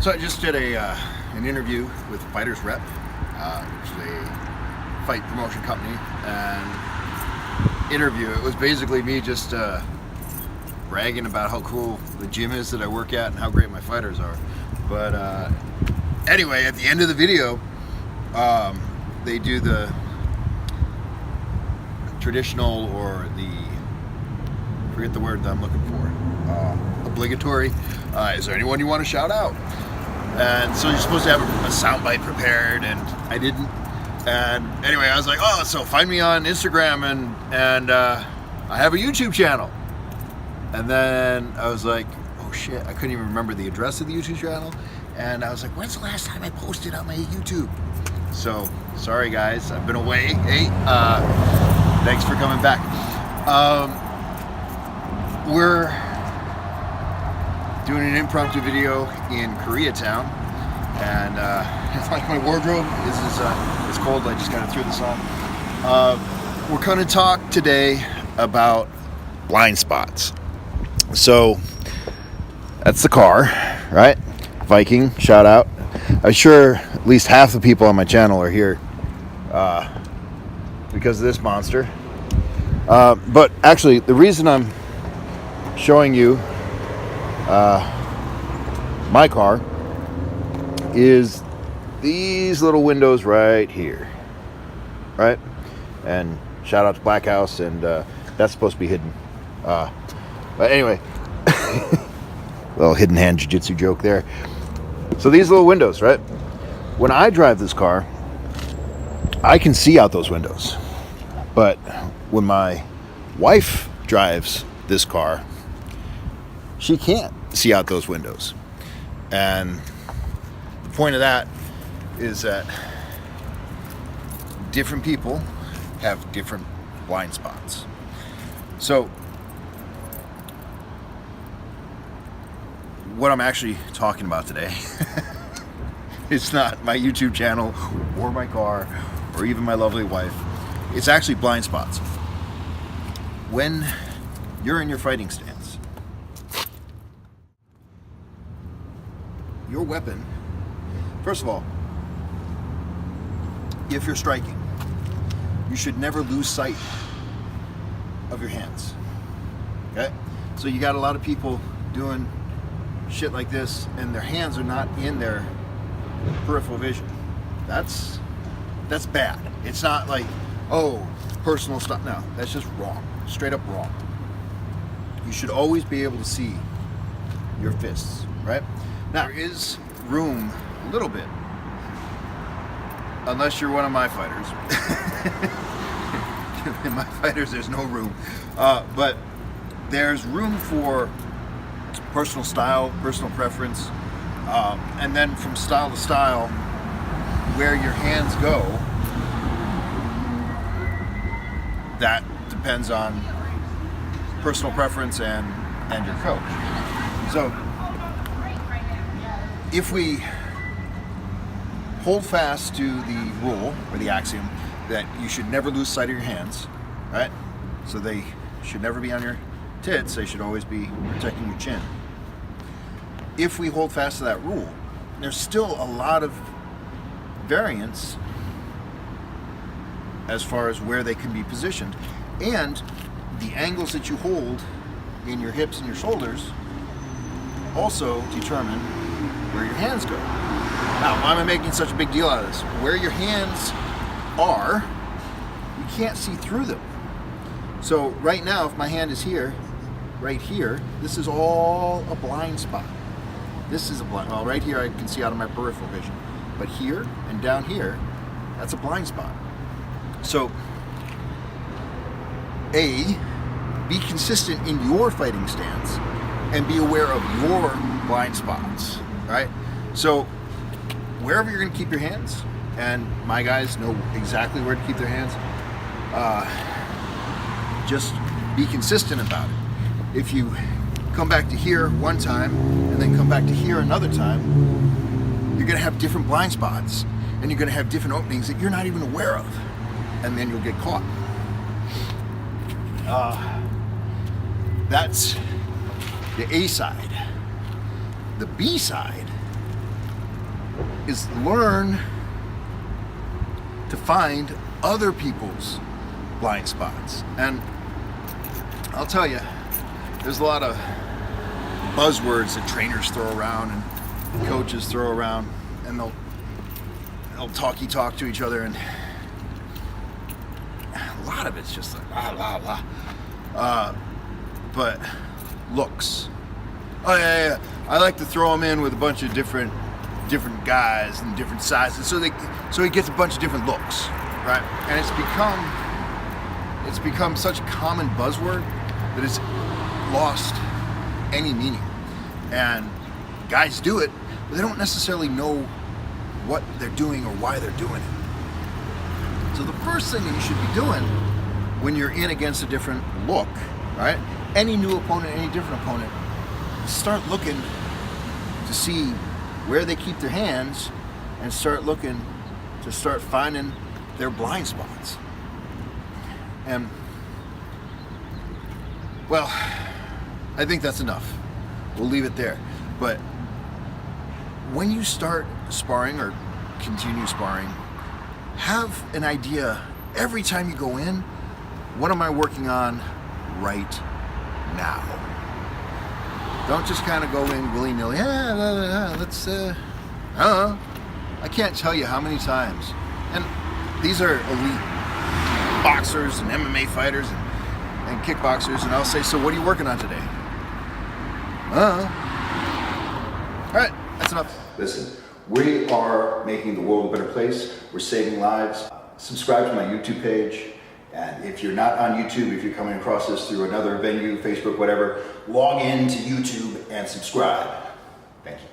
So I just did an interview with Fighters Rep, which is a fight promotion company, and interview. It was basically me just bragging about how cool the gym is that I work at and how great my fighters are. But anyway, at the end of the video, they do the traditional, or forget the word that I'm looking for, obligatory. Is there anyone you want to shout out? And so you're supposed to have a soundbite prepared, and I didn't. And anyway, I was like, oh, so find me on Instagram, and I have a YouTube channel. And then I was like, oh shit, I couldn't even remember the address of the YouTube channel. And I was like, when's the last time I posted on my YouTube? So, sorry guys, I've been away. Hey, thanks for coming back. We're doing an impromptu video in Koreatown, and it's like my wardrobe is cold. I just kind of threw this on. We're going to talk today about blind spots. So that's the car, right? Viking, shout out. I'm sure at least half the people on my channel are here because of this monster. But actually, the reason I'm showing you my car is these little windows right here, right? And shout out to Black House, and that's supposed to be hidden. But anyway, little hidden hand jiu-jitsu joke there. So these little windows, right? When I drive this car, I can see out those windows. But when my wife drives this car, she can't see out those windows. And the point of that is that different people have different blind spots. So what I'm actually talking about today is not my YouTube channel or my car or even my lovely wife. It's actually blind spots. When you're in your fighting stance, your weapon, first of all, if you're striking, you should never lose sight of your hands. Okay? So you got a lot of people doing shit like this, and their hands are not in their peripheral vision. That's bad. It's not like, oh, personal stuff. No, that's just wrong. Straight up wrong. You should always be able to see your fists, right? Now, there is room a little bit, unless you're one of my fighters. In my fighters, there's no room. But there's room for personal style, personal preference, and then from style to style, where your hands go, that depends on personal preference and your coach. So if we hold fast to the rule or the axiom that you should never lose sight of your hands, right? So they should never be on your tits, they should always be protecting your chin. If we hold fast to that rule, there's still a lot of variance as far as where they can be positioned, and the angles that you hold in your hips and your shoulders also determine where your hands go. Now, why am I making such a big deal out of this? Where your hands are, you can't see through them. So right now, if my hand is here, right here, this is all a blind spot. This is a blind, well, right here I can see out of my peripheral vision. But here and down here, that's a blind spot. So, A, be consistent in your fighting stance and be aware of your blind spots, right? So, wherever you're going to keep your hands, and my guys know exactly where to keep their hands, just be consistent about it. If you come back to here one time and then come back to here another time, you're going to have different blind spots, and you're going to have different openings that you're not even aware of, and then you'll get caught. That's the A side. The B side is learn to find other people's blind spots. And I'll tell you, there's a lot of buzzwords that trainers throw around and coaches throw around, and they'll talk to each other, and a lot of it's just like blah blah blah. But looks. Oh yeah. I like to throw them in with a bunch of different guys and different sizes, so he gets a bunch of different looks, right? And it's become such a common buzzword that it's lost any meaning. And guys do it, but they don't necessarily know what they're doing or why they're doing it. So the first thing that you should be doing when you're in against a different look, right? Any new opponent, any different opponent, start looking to see where they keep their hands and start finding their blind spots. And well, I think that's enough. We'll leave it there. But when you start sparring or continue sparring, have an idea every time you go in, what am I working on right now? Don't just kind of go in willy-nilly. Let's, I don't know. I can't tell you how many times. And these are elite boxers and MMA fighters and kickboxers, and I'll say, so what are you working on today? All right, that's enough. Listen, we are making the world a better place. We're saving lives. Subscribe to my YouTube page. And if you're not on YouTube, if you're coming across this through another venue, Facebook, whatever, log in to YouTube and subscribe. Thank you.